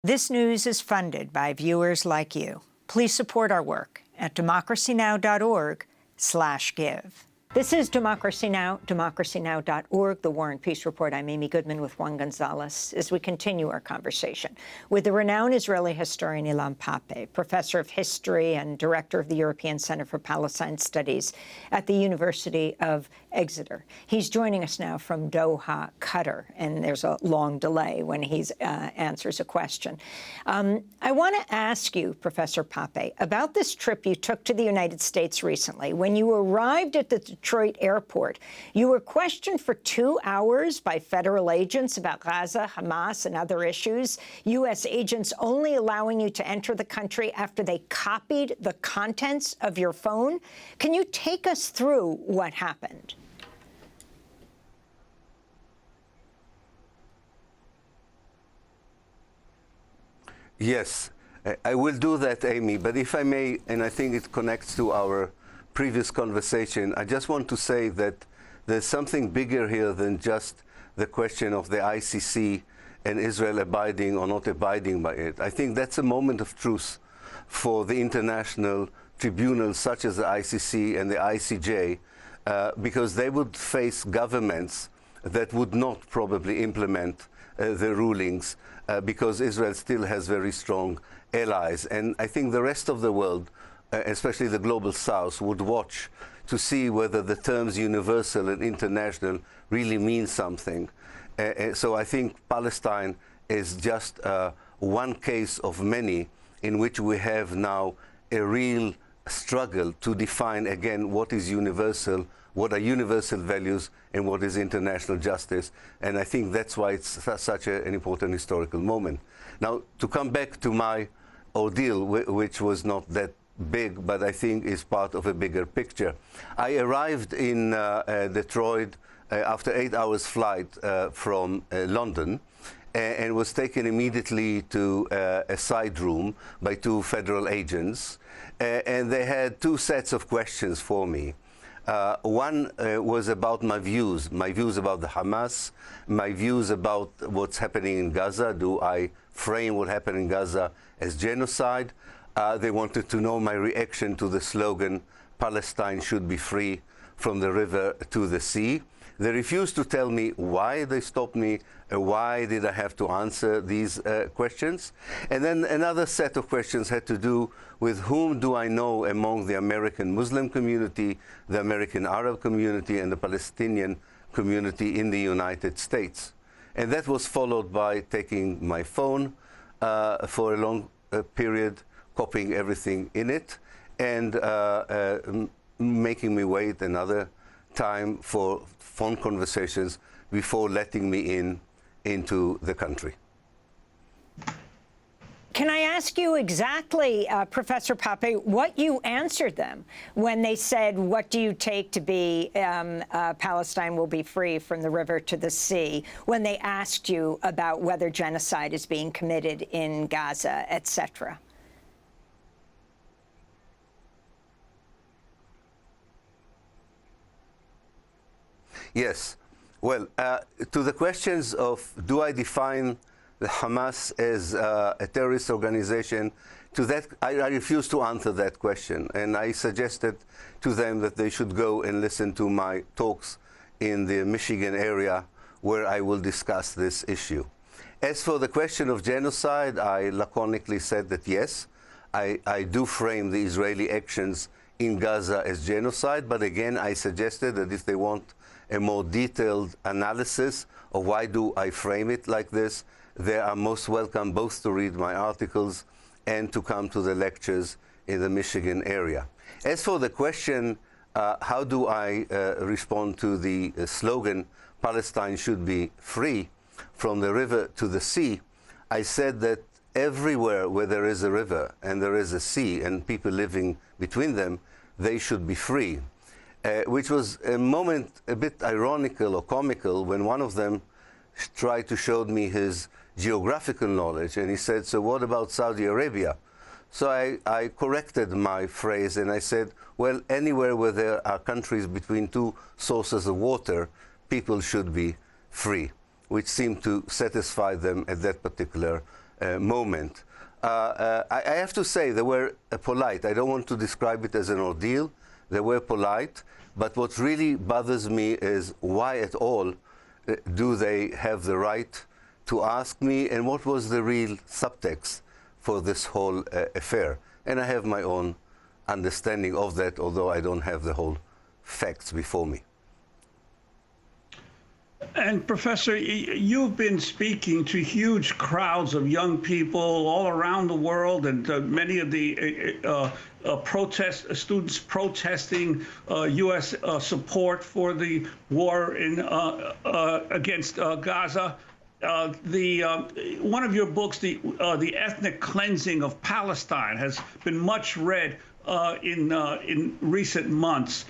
This news is funded by viewers like you. Please support our work at democracynow.org/give. This is Democracy Now!, democracynow.org, The War and Peace Report. I'm Amy Goodman with Juan Gonzalez as we continue our conversation with the renowned Israeli historian Ilan Pappé, professor of history and director of the European Center for Palestine Studies at the University of Exeter. He's joining us now from Doha, Qatar, and there's a long delay when he answers a question. I want to ask you, Professor Pappé, about this trip you took to the United States recently. When you arrived at the Detroit airport, you were questioned for 2 hours by federal agents about Gaza, Hamas, and other issues, U.S. agents only allowing you to enter the country after they copied the contents of your phone. Can you take us through what happened? Yes, I will do that, Amy, but if I may, and I think it connects to our previous conversation, I just want to say that there's something bigger here than just the question of the ICC and Israel abiding or not abiding by it. I think that's a moment of truth for the international tribunals such as the ICC and the ICJ, because they would face governments that would not probably implement the rulings because Israel still has very strong allies. And I think the rest of the world, especially the global south, would watch to see whether the terms universal and international really mean something. So I think Palestine is just one case of many in which we have now a real struggle to define again what is universal, what are universal values, and what is international justice. And I think that's why it's such an important historical moment. Now, to come back to my ordeal, which was not that big, but I think is part of a bigger picture. I arrived in Detroit after 8 hours flight from London and was taken immediately to a side room by 2 federal agents. And they had 2 sets of questions for me. One was about my views about the Hamas, my views about what's happening in Gaza. Do I frame what happened in Gaza as genocide? They wanted to know my reaction to the slogan, Palestine should be free from the river to the sea. They refused to tell me why they stopped me, why did I have to answer these questions. And then another set of questions had to do with whom do I know among the American Muslim community, the American Arab community, and the Palestinian community in the United States. And that was followed by taking my phone for a long period, copying everything in it, and making me wait another time for phone conversations before letting me into the country. Can I ask you exactly, Professor Pappé, what you answered them when they said, what do you take to be Palestine will be free from the river to the sea, when they asked you about whether genocide is being committed in Gaza, et cetera? Yes. Well, to the questions of do I define the Hamas as a terrorist organization, to that I refuse to answer that question. And I suggested to them that they should go and listen to my talks in the Michigan area where I will discuss this issue. As for the question of genocide, I laconically said that yes, I do frame the Israeli actions in Gaza as genocide, but again, I suggested that if they want a more detailed analysis of why do I frame it like this, they are most welcome both to read my articles and to come to the lectures in the Michigan area. As for the question, how do I respond to the slogan, Palestine should be free from the river to the sea, I said that everywhere where there is a river and there is a sea and people living between them, they should be free. Which was a moment a bit ironical or comical when one of them tried to show me his geographical knowledge, and he said, so what about Saudi Arabia? So I corrected my phrase and I said, well, anywhere where there are countries between 2 sources of water, people should be free, which seemed to satisfy them at that particular moment. I have to say they were polite. I don't want to describe it as an ordeal. They were polite. But what really bothers me is why at all do they have the right to ask me, and what was the real subtext for this whole affair? And I have my own understanding of that, although I don't have the whole facts before me. And Professor, you've been speaking to huge crowds of young people all around the world, and many of the students protesting U.S. support for the war against Gaza. One of your books, the Ethnic Cleansing of Palestine, has been much read in recent months.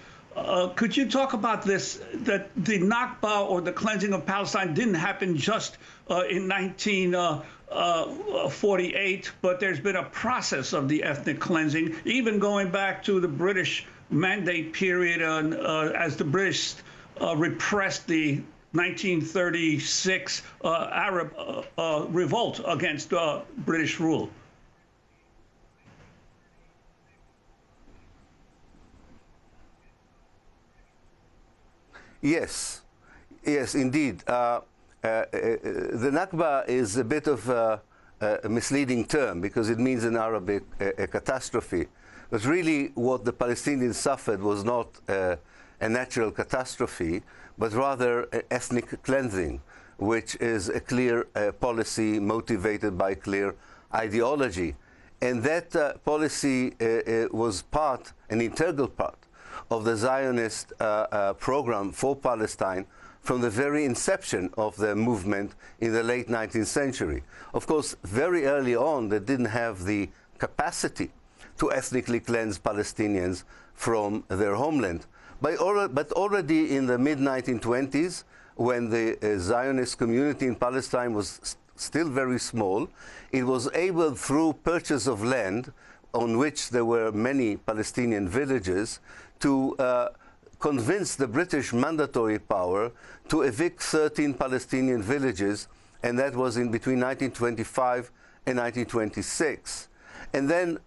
Could you talk about this, that the Nakba, or the cleansing of Palestine, didn't happen just in 1948, but there's been a process of the ethnic cleansing, even going back to the British Mandate period as the British repressed the 1936 Arab revolt against British rule. Yes, yes, indeed. The Nakba is a bit of a misleading term because it means in Arabic a catastrophe. But really what the Palestinians suffered was not a natural catastrophe, but rather ethnic cleansing, which is a clear policy motivated by clear ideology. And that policy was an integral part of the Zionist program for Palestine from the very inception of the movement in the late 19th century. Of course, very early on, they didn't have the capacity to ethnically cleanse Palestinians from their homeland. But already in the mid-1920s, when the Zionist community in Palestine was still very small, it was able, through purchase of land, on which there were many Palestinian villages, to convince the British mandatory power to evict 13 Palestinian villages, and that was in between 1925 and 1926. And then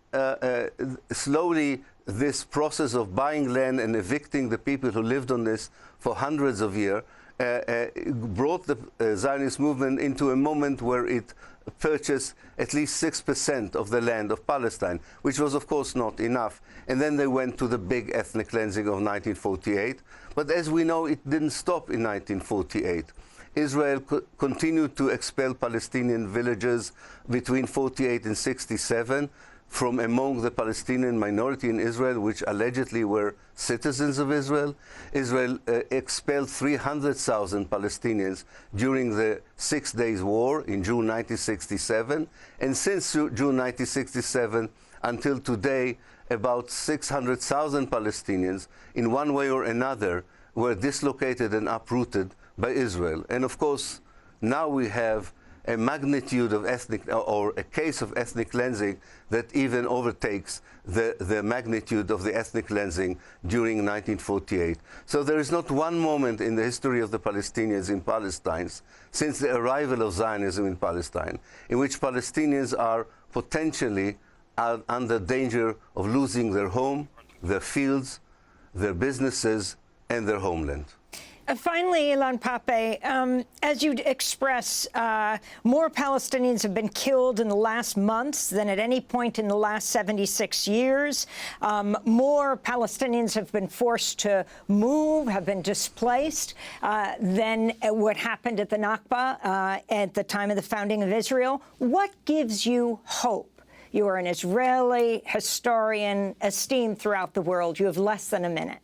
slowly this process of buying land and evicting the people who lived on this for hundreds of years brought the Zionist movement into a moment where it purchased at least 6% of the land of Palestine, which was of course not enough. And then they went to the big ethnic cleansing of 1948. But as we know, it didn't stop in 1948. Israel continued to expel Palestinian villagers between 48 and 67 from among the Palestinian minority in Israel, which allegedly were citizens of Israel. Israel expelled 300,000 Palestinians during the 6 Days War in June 1967. And since June 1967 until today, about 600,000 Palestinians, in one way or another, were dislocated and uprooted by Israel. And of course, now we have a magnitude of or a case of ethnic cleansing that even overtakes the magnitude of the ethnic cleansing during 1948. So there is not one moment in the history of the Palestinians in Palestine, since the arrival of Zionism in Palestine, in which Palestinians are potentially under danger of losing their home, their fields, their businesses, and their homeland. Finally, Ilan Pappé, as you express, more Palestinians have been killed in the last months than at any point in the last 76 years. More Palestinians have been forced to move, have been displaced than what happened at the Nakba at the time of the founding of Israel. What gives you hope? You are an Israeli historian esteemed throughout the world. You have less than a minute.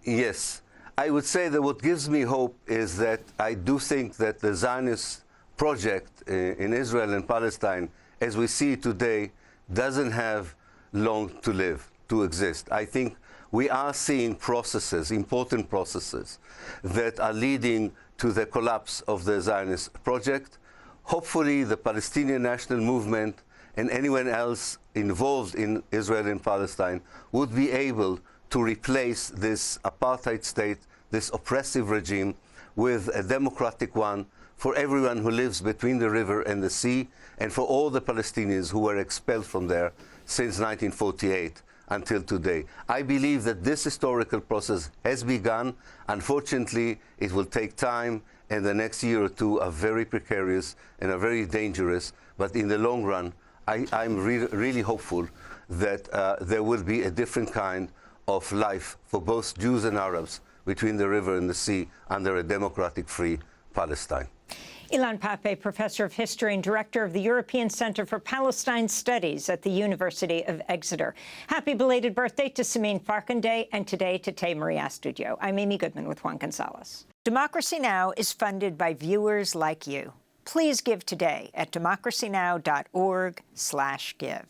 Yes, I would say that what gives me hope is that I do think that the Zionist project in Israel and Palestine, as we see it today, doesn't have long to live, to exist. I think we are seeing processes, important processes, that are leading to the collapse of the Zionist project. Hopefully, the Palestinian national movement and anyone else involved in Israel and Palestine would be able to replace this apartheid state, this oppressive regime, with a democratic one for everyone who lives between the river and the sea, and for all the Palestinians who were expelled from there since 1948 until today. I believe that this historical process has begun. Unfortunately, it will take time, and the next year or two are very precarious and are very dangerous. But in the long run, I'm really hopeful that there will be a different kind of life for both Jews and Arabs between the river and the sea under a democratic, free Palestine. Ilan Pappé, Professor of History and Director of the European Center for Palestine Studies at the University of Exeter. Happy belated birthday to Samin Farkhande, and today to Tay Marie Astudio. I'm Amy Goodman with Juan Gonzalez. Democracy Now! Is funded by viewers like you. Please give today at democracynow.org/give.